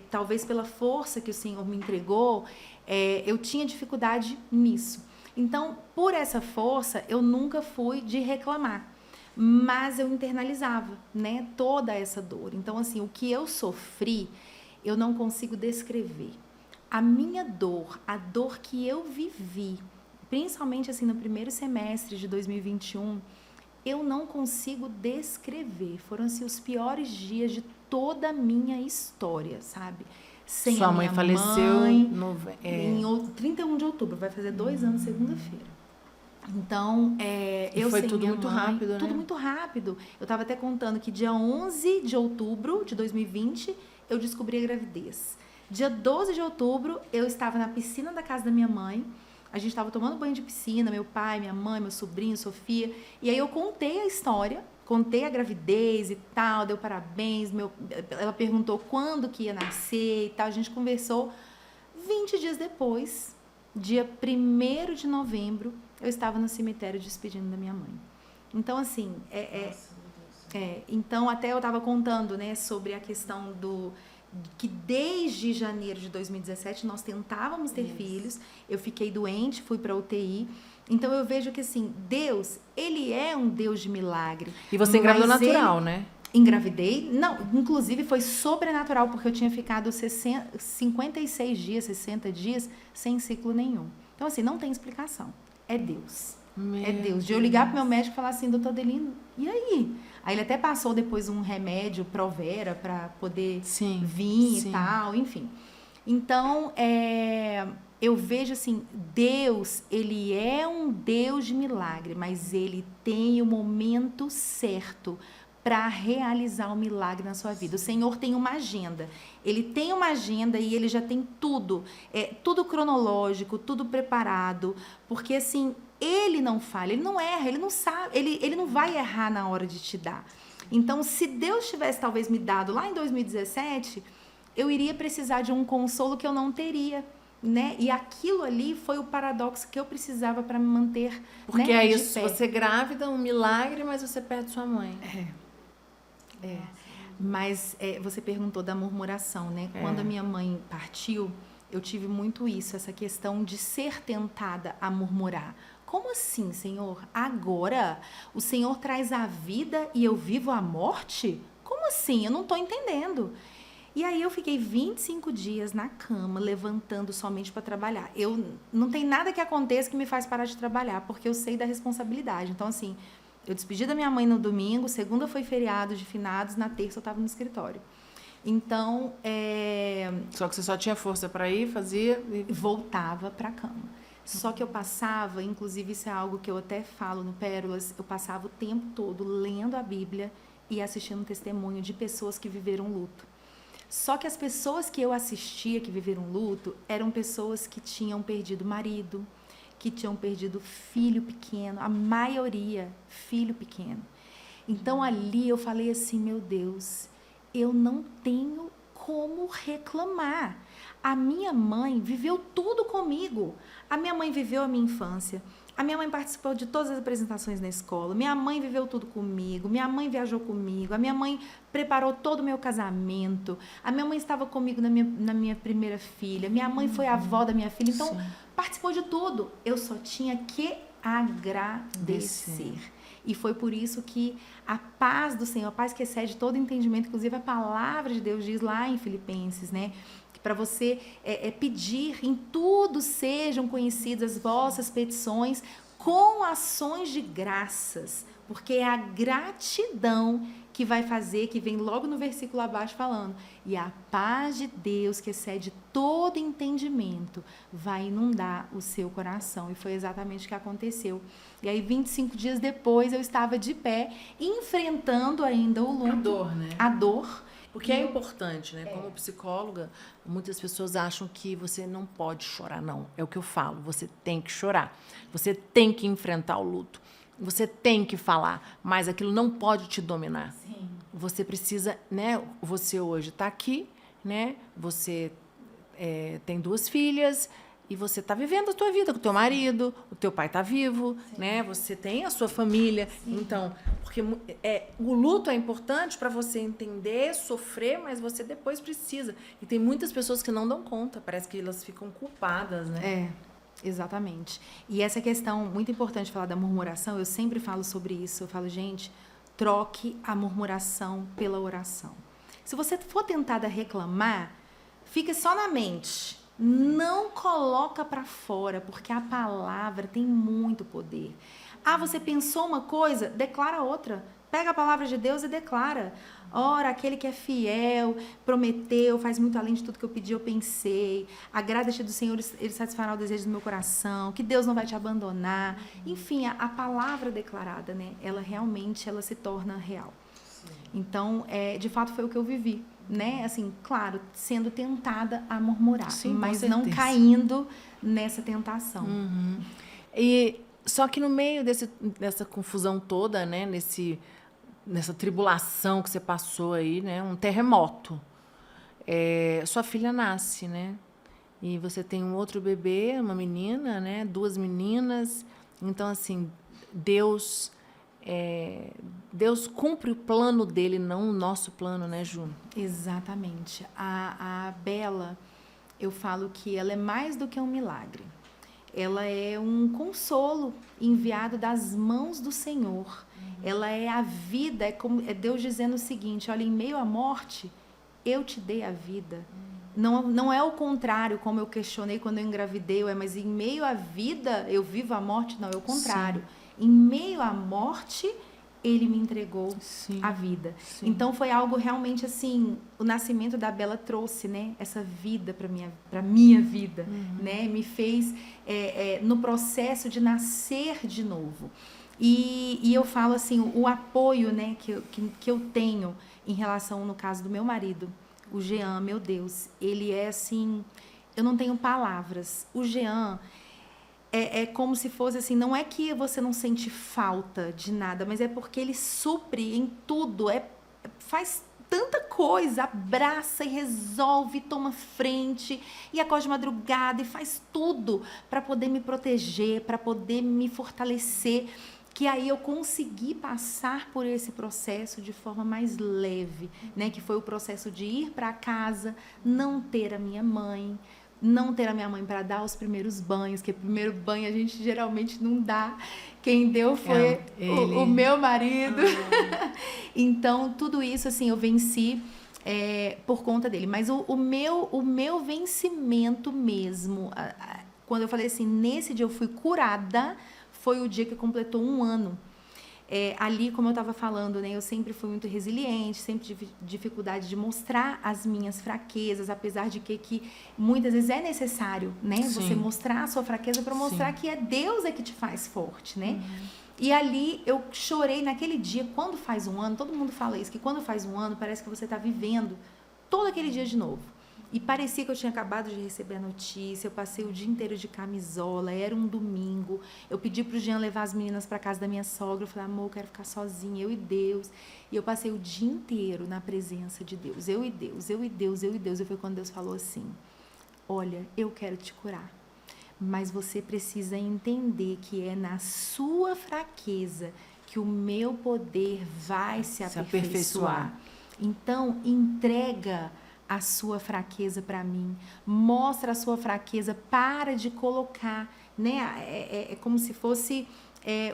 talvez pela força que o Senhor me entregou, eu tinha dificuldade nisso. Então, por essa força, eu nunca fui de reclamar, mas eu internalizava, né, toda essa dor. Então, assim, o que eu sofri, eu não consigo descrever. A minha dor, a dor que eu vivi, principalmente assim no primeiro semestre de 2021, eu não consigo descrever. Foram assim, os piores dias de toda a minha história, sabe? Sem Sua mãe faleceu em 31 de outubro, vai fazer 2 anos segunda-feira. Então, eu foi sem tudo minha muito mãe, rápido, né? Tudo muito rápido. Eu estava até contando que dia 11 de outubro de 2020, eu descobri a gravidez. Dia 12 de outubro, eu estava na piscina da casa da minha mãe. A gente estava tomando banho de piscina, meu pai, minha mãe, meu sobrinho, Sofia. E aí eu contei a história, contei a gravidez e tal, deu parabéns. Ela perguntou quando que ia nascer e tal. A gente conversou. 20 dias depois, dia 1º de novembro, eu estava no cemitério despedindo da minha mãe. Então, assim, então até eu estava contando, né, sobre a questão que desde janeiro de 2017 nós tentávamos ter filhos. Eu fiquei doente, fui para UTI. Então eu vejo que assim, Deus, ele é um Deus de milagre. E você engravidou natural, né? Engravidei, não, inclusive foi sobrenatural, porque eu tinha ficado 56 dias, 60 dias sem ciclo nenhum. Então assim, não tem explicação. É Deus. É Deus. De eu ligar pro meu médico e falar assim, doutor Adelino, e aí? Aí ele até passou depois um remédio, Provera, para poder vir e tal, enfim. Então, eu vejo assim, Deus, ele é um Deus de milagre, mas ele tem o momento certo para realizar o milagre na sua vida. O Senhor tem uma agenda. Ele tem uma agenda e ele já tem tudo, tudo cronológico, tudo preparado, porque assim, ele não falha, ele não erra, ele não sabe, ele não vai errar na hora de te dar. Então, se Deus tivesse talvez me dado lá em 2017, eu iria precisar de um consolo que eu não teria, né? E aquilo ali foi o paradoxo que eu precisava para me manter, porque né, é de isso, pé. você grávida, um milagre, mas você perde sua mãe. Mas você perguntou da murmuração, né? Quando a minha mãe partiu, eu tive muito isso, essa questão de ser tentada a murmurar. Como assim, Senhor? Agora o Senhor traz a vida e eu vivo a morte? Como assim? Eu não estou entendendo. E aí eu fiquei 25 dias na cama, levantando somente para trabalhar. Não tem nada que aconteça que me faz parar de trabalhar, porque eu sei da responsabilidade. Então, assim, eu despedi da minha mãe no domingo, segunda foi feriado de finados, na terça eu estava no escritório. Então, Só que você só tinha força para ir, fazia... voltava para a cama. Só que eu passava, inclusive isso é algo que eu até falo no Pérolas, eu passava o tempo todo lendo a Bíblia e assistindo testemunho de pessoas que viveram luto. Só que as pessoas que eu assistia que viveram luto eram pessoas que tinham perdido marido, que tinham perdido filho pequeno, a maioria filho pequeno. Então ali eu falei assim, meu Deus, eu não tenho como reclamar. A minha mãe viveu tudo comigo. A minha mãe viveu a minha infância. A minha mãe participou de todas as apresentações na escola. Minha mãe viveu tudo comigo. Minha mãe viajou comigo. A minha mãe preparou todo o meu casamento. A minha mãe estava comigo na minha primeira filha. Minha mãe foi a avó da minha filha. Então, participou de tudo. Eu só tinha que agradecer. E foi por isso que a paz do Senhor, a paz que excede todo entendimento, inclusive a palavra de Deus diz lá em Filipenses, né? Para você pedir, em tudo sejam conhecidas as vossas petições com ações de graças, porque é a gratidão que vai fazer, que vem logo no versículo abaixo falando, e a paz de Deus que excede todo entendimento vai inundar o seu coração. E foi exatamente o que aconteceu. E aí 25 dias depois eu estava de pé, enfrentando ainda o luto, A dor, né? a dor. Porque é importante, né? Como psicóloga, muitas pessoas acham que você não pode chorar. Não, é o que eu falo. Você tem que chorar. Você tem que enfrentar o luto. Você tem que falar. Mas aquilo não pode te dominar. Sim. Você precisa, né? Você hoje está aqui, né? Você tem 2 filhas e você está vivendo a tua vida com o teu marido, o teu pai está vivo, né? Você tem a sua família. Então, porque o luto é importante para você entender, sofrer, mas você depois precisa. E tem muitas pessoas que não dão conta, parece que elas ficam culpadas, né? Exatamente. E essa questão, muito importante falar da murmuração, eu sempre falo sobre isso. Eu falo, gente, troque a murmuração pela oração. Se você for tentada a reclamar, fica só na mente. Não coloca para fora, porque a palavra tem muito poder. Ah, você pensou uma coisa? Declara outra. Pega a palavra de Deus e declara. Ora, aquele que é fiel, prometeu, faz muito além de tudo que eu pedi, eu pensei. Agrada-te do Senhor, ele satisfará o desejo do meu coração. Que Deus não vai te abandonar. Enfim, a palavra declarada, né? Ela realmente se torna real. Então, de fato, foi o que eu vivi, né? Assim, claro, sendo tentada a murmurar, mas não caindo nessa tentação. E só que no meio dessa confusão toda, né? Nessa tribulação que você passou aí, né? Um terremoto. Sua filha nasce, né? E você tem um outro bebê, uma menina, né? 2 meninas. Então, assim, Deus cumpre o plano dele, não o nosso plano, né, Ju? Exatamente. A Bela, eu falo que ela é mais do que um milagre. Ela é um consolo enviado das mãos do Senhor. Ela é a vida, é Deus dizendo o seguinte, olha, em meio à morte, eu te dei a vida. Não é o contrário, como eu questionei quando eu engravidei, mas em meio à vida eu vivo a morte? Não, é o contrário. Sim. Em meio à morte, ele me entregou a vida. Sim. Então foi algo realmente assim, o nascimento da Bela trouxe, né, essa vida para minha vida, né, me fez no processo de nascer de novo. E eu falo assim, o apoio, né, que eu tenho em relação, no caso do meu marido, o Jean, meu Deus, ele é assim, eu não tenho palavras. O Jean é como se fosse assim, não é que você não sente falta de nada, mas é porque ele supre em tudo, faz tanta coisa, abraça e resolve, toma frente, e acorda de madrugada e faz tudo para poder me proteger, para poder me fortalecer, que aí eu consegui passar por esse processo de forma mais leve, né? Que foi o processo de ir para casa, não ter a minha mãe para dar os primeiros banhos, que o primeiro banho a gente geralmente não dá. Quem deu foi o meu marido. Então, tudo isso, assim, eu venci por conta dele. Mas o meu vencimento mesmo, quando eu falei assim, nesse dia eu fui curada, foi o dia que completou 1 ano. Ali, como eu estava falando, né, eu sempre fui muito resiliente, sempre tive dificuldade de mostrar as minhas fraquezas, apesar de que muitas vezes é necessário, né, você mostrar a sua fraqueza para mostrar que Deus que te faz forte, né? E ali eu chorei naquele dia, quando faz 1 ano, todo mundo fala isso, que quando faz 1 ano parece que você está vivendo todo aquele dia de novo. E parecia que eu tinha acabado de receber a notícia, eu passei o dia inteiro de camisola, era um domingo, eu pedi pro Jean levar as meninas para casa da minha sogra, eu falei, amor, eu quero ficar sozinha, eu e Deus. E eu passei o dia inteiro na presença de Deus, eu e Deus, eu e Deus, eu e Deus. E foi quando Deus falou assim, olha, eu quero te curar, mas você precisa entender que é na sua fraqueza que o meu poder vai se aperfeiçoar. Então, entrega a sua fraqueza para mim, mostra a sua fraqueza, para de colocar, né? É como se fosse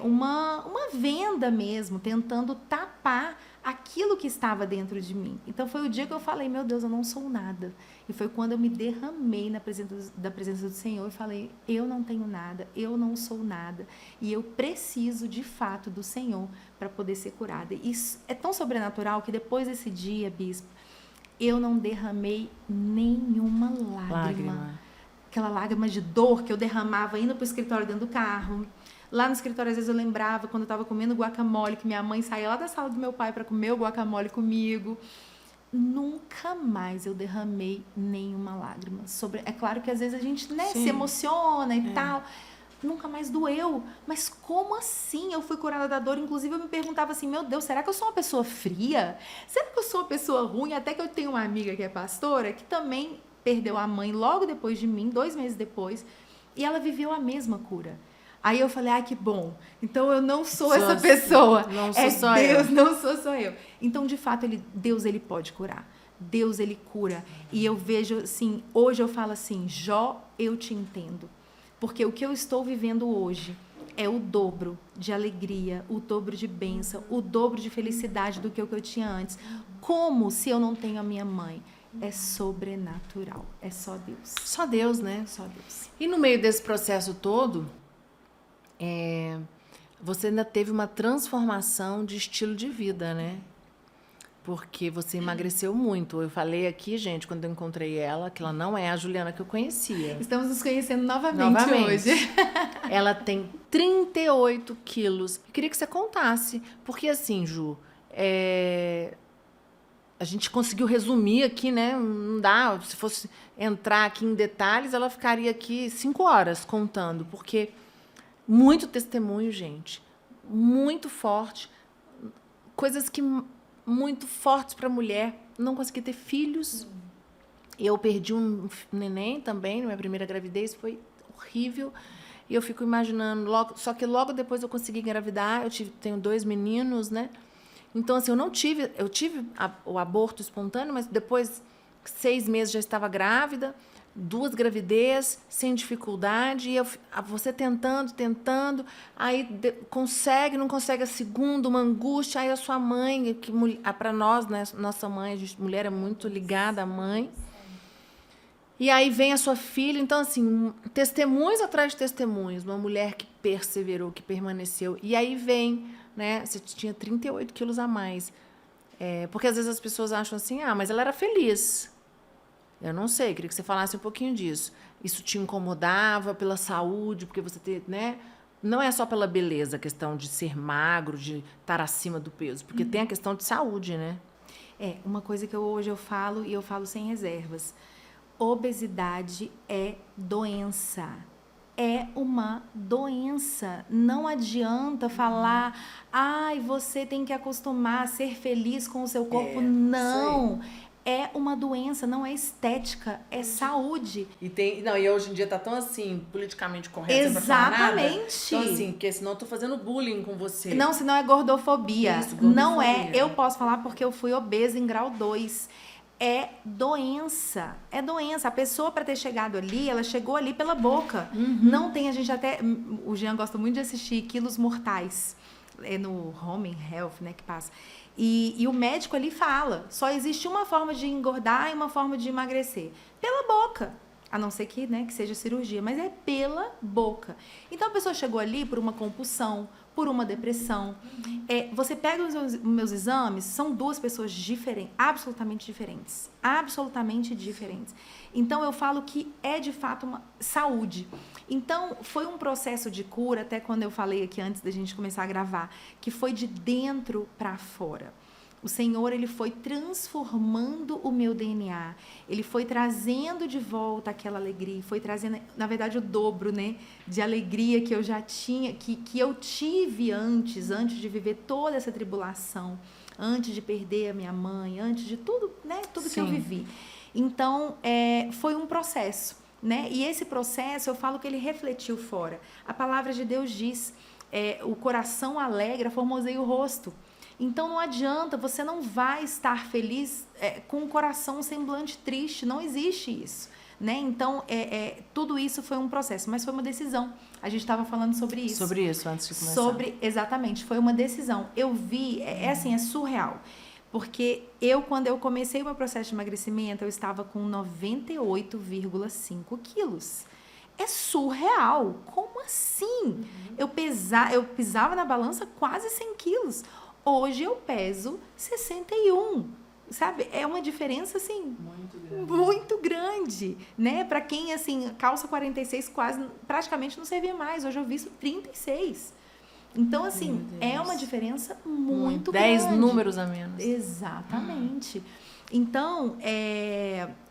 uma venda mesmo, tentando tapar aquilo que estava dentro de mim. Então foi o dia que eu falei, meu Deus, eu não sou nada. E foi quando eu me derramei na presença do Senhor e falei, eu não tenho nada, eu não sou nada. E eu preciso, de fato, do Senhor para poder ser curada. Isso é tão sobrenatural que depois desse dia, bispo, eu não derramei nenhuma lágrima. Aquela lágrima de dor que eu derramava indo para o escritório dentro do carro. Lá no escritório, às vezes eu lembrava quando eu estava comendo guacamole, que minha mãe saía lá da sala do meu pai para comer o guacamole comigo. Nunca mais eu derramei nenhuma lágrima. É claro que às vezes a gente, né, se emociona e tal. Nunca mais doeu. Mas como assim? Eu fui curada da dor. Inclusive, eu me perguntava assim, meu Deus, será que eu sou uma pessoa fria? Será que eu sou uma pessoa ruim? Até que eu tenho uma amiga que é pastora, que também perdeu a mãe logo depois de mim, 2 meses depois, e ela viveu a mesma cura. Aí eu falei, que bom. Então, eu não sou essa pessoa. Não sou só Deus, eu. não sou só eu. Então, de fato, Deus, ele pode curar. Deus, ele cura. E eu vejo, assim, hoje eu falo assim, Jó, eu te entendo. Porque o que eu estou vivendo hoje é o dobro de alegria, o dobro de bênção, o dobro de felicidade do que eu tinha antes. Como se eu não tenho a minha mãe? É sobrenatural. É só Deus. Só Deus, né? Só Deus. E no meio desse processo todo, você ainda teve uma transformação de estilo de vida, né? Porque você emagreceu muito. Eu falei aqui, gente, quando eu encontrei ela, que ela não é a Juliana que eu conhecia. Estamos nos conhecendo novamente. Hoje. Ela tem 38 quilos. Eu queria que você contasse. Porque assim, Ju, a gente conseguiu resumir aqui, né? Não dá. Se fosse entrar aqui em detalhes, ela ficaria aqui 5 horas contando. Porque muito testemunho, gente. Muito forte. Coisas que... muito fortes para a mulher, não consegui ter filhos. Eu perdi um neném também, na minha primeira gravidez, foi horrível. E eu fico imaginando, só que logo depois eu consegui engravidar, tenho 2 meninos, né? Então, assim, eu tive o aborto espontâneo, mas depois, 6 meses já estava grávida, 2 gravidez, sem dificuldade, e você tentando, aí não consegue a segunda, uma angústia, aí a sua mãe, para nós, né, nossa mãe, mulher é muito ligada à mãe, E aí vem a sua filha, então assim, testemunhos atrás de testemunhos, uma mulher que perseverou, que permaneceu. E aí vem, né, você tinha 38 quilos a mais. Porque às vezes as pessoas acham assim, mas ela era feliz. Eu não sei, queria que você falasse um pouquinho disso. Isso te incomodava pela saúde, porque você tem, né? Não é só pela beleza, a questão de ser magro, de estar acima do peso, porque tem a questão de saúde, né? Uma coisa que hoje eu falo, e eu falo sem reservas. Obesidade é doença. É uma doença. Não adianta falar, você tem que acostumar a ser feliz com o seu corpo. Não. É uma doença, não é estética, é saúde. E hoje em dia tá tão assim, politicamente correto, você não vai falar nada. Exatamente. Então assim, porque senão eu tô fazendo bullying com você. Não, senão é gordofobia. Isso, gordofobia. Não é, eu posso falar porque eu fui obesa em grau 2. É doença. É doença. A pessoa, para ter chegado ali, ela chegou ali pela boca. Não tem, a gente até... O Jean gosta muito de assistir Quilos Mortais. É no Home Health, né, que passa. E o médico ali fala, só existe uma forma de engordar e uma forma de emagrecer. Pela boca. A não ser que, né, que seja cirurgia, mas é pela boca. Então a pessoa chegou ali por uma compulsão, por uma depressão. Você pega os meus exames, são duas pessoas diferentes, absolutamente diferentes. Absolutamente diferentes. Então eu falo que é de fato uma saúde. Então foi um processo de cura, até quando eu falei aqui antes da gente começar a gravar, que foi de dentro para fora. O Senhor, ele foi transformando o meu DNA, ele foi trazendo de volta aquela alegria, foi trazendo, na verdade, o dobro, né, de alegria que eu já tinha, que eu tive antes de viver toda essa tribulação, antes de perder a minha mãe, antes de tudo, né, tudo que eu vivi. Então, foi um processo, né, e esse processo, eu falo que ele refletiu fora. A palavra de Deus diz, o coração alegra, formoseia o rosto. Então não adianta, você não vai estar feliz com o coração, um semblante triste, não existe isso, né? Então tudo isso foi um processo, mas foi uma decisão. A gente estava falando sobre isso. Sobre isso, antes de começar. Exatamente, foi uma decisão. Eu vi, é surreal, porque quando eu comecei o meu processo de emagrecimento, eu estava com 98,5 quilos. É surreal, como assim? Eu pisava na balança quase 100 quilos. Hoje eu peso 61, sabe? É uma diferença, assim, muito grande, né? Para quem, assim, calça 46 praticamente não servia mais. Hoje eu visto 36. Então, assim, é uma diferença muito grande. 10 números a menos. Exatamente. Então,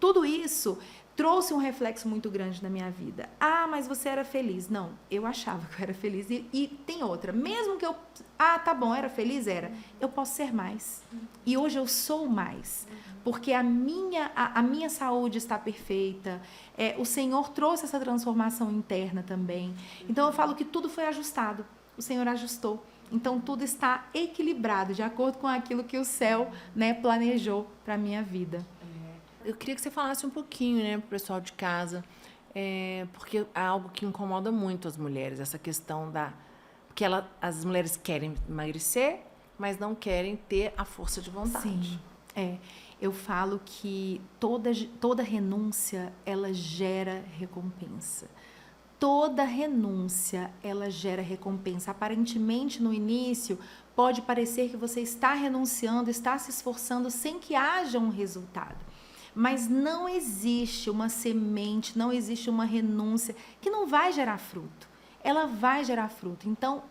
tudo isso trouxe um reflexo muito grande na minha vida. Mas você era feliz. Não, eu achava que eu era feliz. E tem outra. Mesmo que eu... tá bom, era feliz? Era. Eu posso ser mais. E hoje eu sou mais. Porque a minha saúde está perfeita. O Senhor trouxe essa transformação interna também. Então, eu falo que tudo foi ajustado. O Senhor ajustou. Então, tudo está equilibrado, de acordo com aquilo que o céu, né, planejou para a minha vida. Eu queria que você falasse um pouquinho, né, pro pessoal de casa, porque é algo que incomoda muito as mulheres, essa questão porque as mulheres querem emagrecer, mas não querem ter a força de vontade. Sim, eu falo que toda renúncia, ela gera recompensa. Toda renúncia, ela gera recompensa. Aparentemente, no início, pode parecer que você está renunciando, está se esforçando sem que haja um resultado. Mas não existe uma semente, não existe uma renúncia que não vai gerar fruto. Ela vai gerar fruto. Então,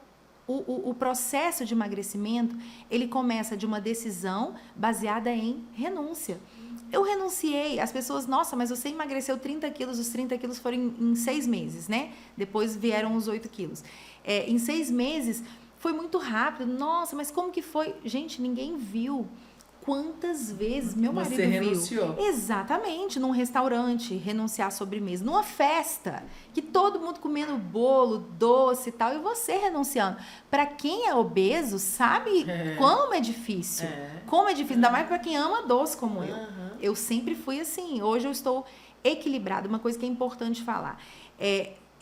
o processo de emagrecimento, ele começa de uma decisão baseada em renúncia. Eu renunciei, as pessoas, nossa, mas você emagreceu 30 quilos, os 30 quilos foram em 6 meses, né? Depois vieram os 8 quilos. Em 6 meses, foi muito rápido. Nossa, mas como que foi? Gente, ninguém viu. Quantas vezes meu marido viu? Você renunciou. Exatamente, num restaurante, renunciar à sobremesa, numa festa, que todo mundo comendo bolo, doce e tal, e você renunciando. Para quem é obeso, sabe como é difícil. Como é difícil, ainda mais para quem ama doce como eu. Eu sempre fui assim, hoje eu estou equilibrada. Uma coisa que é importante falar,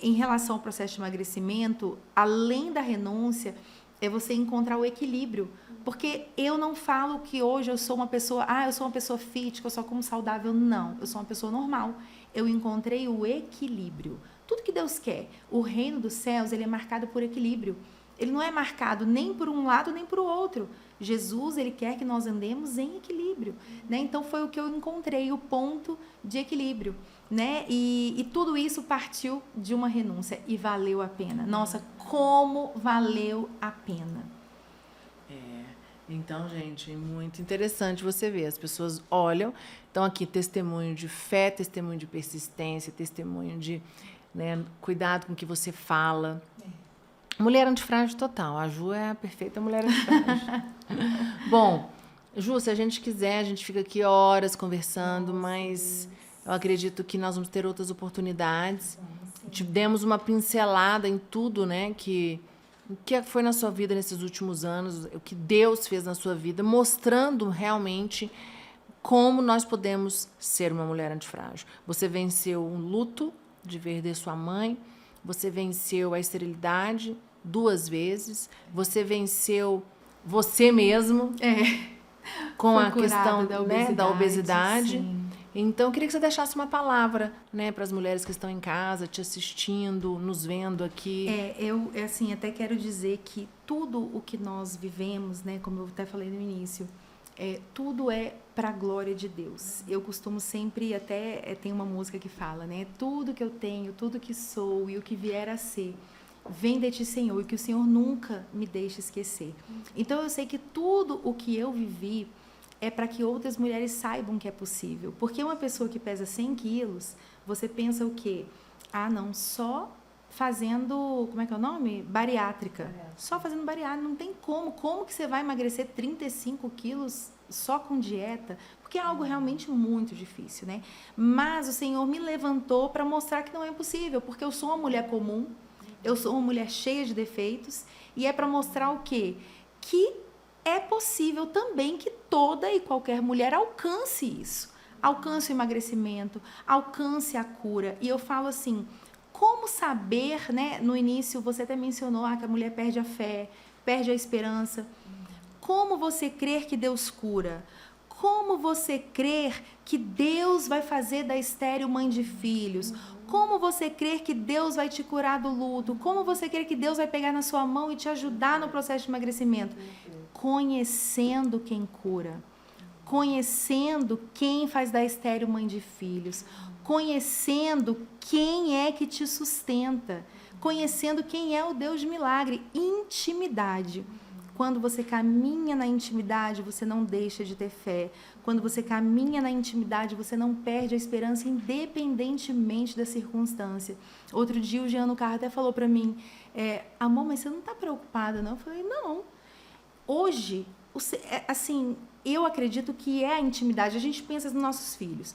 em relação ao processo de emagrecimento, além da renúncia, é você encontrar o equilíbrio. Porque eu não falo que hoje eu sou uma pessoa, eu sou uma pessoa fit, que eu só como saudável. Não, eu sou uma pessoa normal. eu encontrei o equilíbrio. Tudo que Deus quer, o reino dos céus, ele é marcado por equilíbrio. Ele não é marcado nem por um lado nem por o outro. Jesus, ele quer que nós andemos em equilíbrio, né? Então foi o que eu encontrei, o ponto de equilíbrio, né? E tudo isso partiu de uma renúncia e valeu a pena. Nossa, como valeu a pena. Então, gente, é muito interessante você ver. As pessoas olham, então aqui testemunho de fé, testemunho de persistência, testemunho de, né, cuidado com o que você fala. Mulher antifrágil total. A Ju é a perfeita mulher antifrágil. Bom, Ju, se a gente quiser, a gente fica aqui horas conversando, mas eu acredito que nós vamos ter outras oportunidades. Te demos uma pincelada em tudo, né, o que foi na sua vida nesses últimos anos, o que Deus fez na sua vida, mostrando realmente como nós podemos ser uma mulher antifrágil. Você venceu um luto de perder sua mãe, você venceu a esterilidade 2 vezes, você venceu você mesmo com a questão da obesidade. Sim. Então, eu queria que você deixasse uma palavra, né, para as mulheres que estão em casa, te assistindo, nos vendo aqui. Eu assim, até quero dizer que tudo o que nós vivemos, né, como eu até falei no início, tudo é para a glória de Deus. Eu costumo sempre, até tem uma música que fala, né, tudo que eu tenho, tudo que sou e o que vier a ser, vem de ti, Senhor, e que o Senhor nunca me deixe esquecer. Então, eu sei que tudo o que eu vivi é para que outras mulheres saibam que é possível. Porque uma pessoa que pesa 100 quilos, você pensa o quê? Ah, não, só fazendo, como é que é o nome? Bariátrica. Só fazendo bariátrica, não tem como. Como que você vai emagrecer 35 quilos só com dieta? Porque é algo realmente muito difícil, né? Mas o Senhor me levantou para mostrar que não é possível, porque eu sou uma mulher comum, eu sou uma mulher cheia de defeitos, e é para mostrar o quê? Que é possível também que toda e qualquer mulher alcance isso. Alcance o emagrecimento, alcance a cura. E eu falo assim, como saber, né? No início você até mencionou que a mulher perde a fé, perde a esperança. Como você crer que Deus cura? Como você crer que Deus vai fazer da estéril mãe de filhos? Como você crer que Deus vai te curar do luto? Como você crer que Deus vai pegar na sua mão e te ajudar no processo de emagrecimento? Conhecendo quem cura, conhecendo quem faz da estéril mãe de filhos, conhecendo quem é que te sustenta, conhecendo quem é o Deus de milagre, intimidade. Quando você caminha na intimidade, você não deixa de ter fé. Quando você caminha na intimidade, você não perde a esperança, independentemente da circunstância. Outro dia, o Jean no carro até falou para mim, amor, mas você não está preocupada, não? Eu falei, não. Hoje, assim, eu acredito que é a intimidade. A gente pensa nos nossos filhos.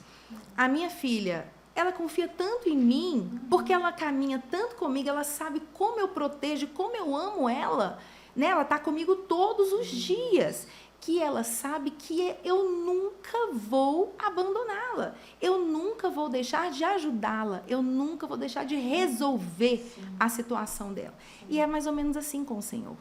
A minha filha, ela confia tanto em mim, porque ela caminha tanto comigo, ela sabe como eu protejo, como eu amo ela, né? Ela está comigo todos os dias, que ela sabe que eu nunca vou abandoná-la, eu nunca vou deixar de ajudá-la, eu nunca vou deixar de resolver a situação dela. E é mais ou menos assim com o Senhor.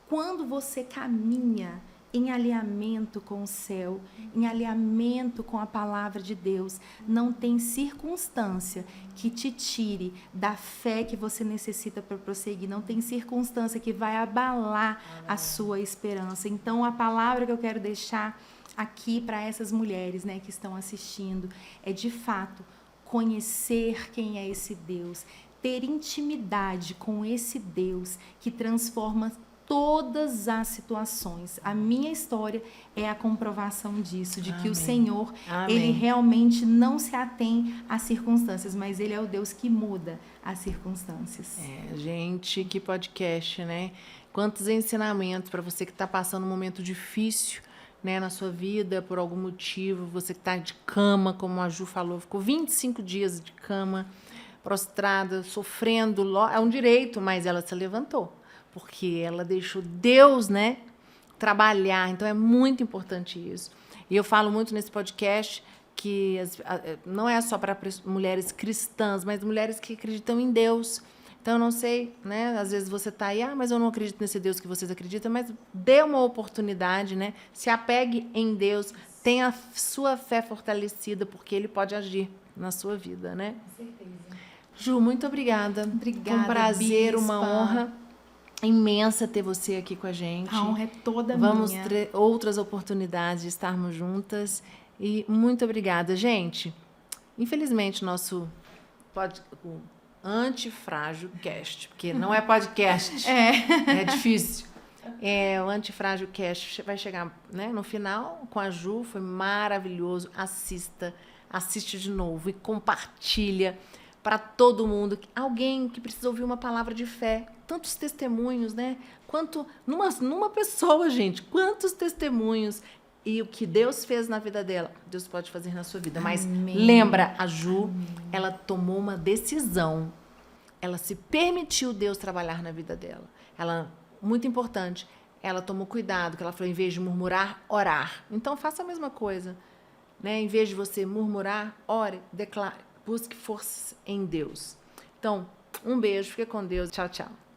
Quando você caminha em alinhamento com o céu, em alinhamento com a palavra de Deus, não tem circunstância que te tire da fé que você necessita para prosseguir, não tem circunstância que vai abalar a sua esperança. Então, a palavra que eu quero deixar aqui para essas mulheres, né, que estão assistindo, é de fato conhecer quem é esse Deus, ter intimidade com esse Deus que transforma todas as situações. A minha história é a comprovação disso, de que o Senhor, Ele realmente não se atém às circunstâncias, mas Ele é o Deus que muda as circunstâncias. Gente, que podcast, né? Quantos ensinamentos para você que está passando um momento difícil, né, na sua vida, por algum motivo, você que está de cama, como a Ju falou, ficou 25 dias de cama, prostrada, sofrendo, é um direito, mas ela se levantou. Porque ela deixou Deus, né, trabalhar. Então, é muito importante isso. E eu falo muito nesse podcast que não é só para mulheres cristãs, mas mulheres que acreditam em Deus. Então, eu não sei, né, às vezes você está aí, mas eu não acredito nesse Deus que vocês acreditam, mas dê uma oportunidade, né? Se apegue em Deus, tenha a sua fé fortalecida, porque Ele pode agir. na sua vida, né? Com certeza. Ju, muito obrigada. Obrigada, Foi um prazer, uma Bispa. honra imensa ter você aqui com a gente. A honra é toda Vamos minha. ter outras oportunidades de estarmos juntas. E muito obrigada, gente. Infelizmente, o Antifrágil Cast, porque não é podcast, é difícil. O Antifrágil Cast vai chegar, né, no final com a Ju, foi maravilhoso. Assiste de novo e compartilha para todo mundo. Alguém que precisa ouvir uma palavra de fé. Tantos testemunhos, né? Quanto numa pessoa, gente, quantos testemunhos. E o que Deus fez na vida dela, Deus pode fazer na sua vida. Mas Amém. lembra, a Ju, ela tomou uma decisão. Ela se permitiu Deus trabalhar na vida dela. Muito importante, ela tomou cuidado, que ela falou, em vez de murmurar, orar. Então, faça a mesma coisa. Né? Em vez de você murmurar, ore, declare, busque forças em Deus. Então, um beijo, fica com Deus. Tchau, tchau.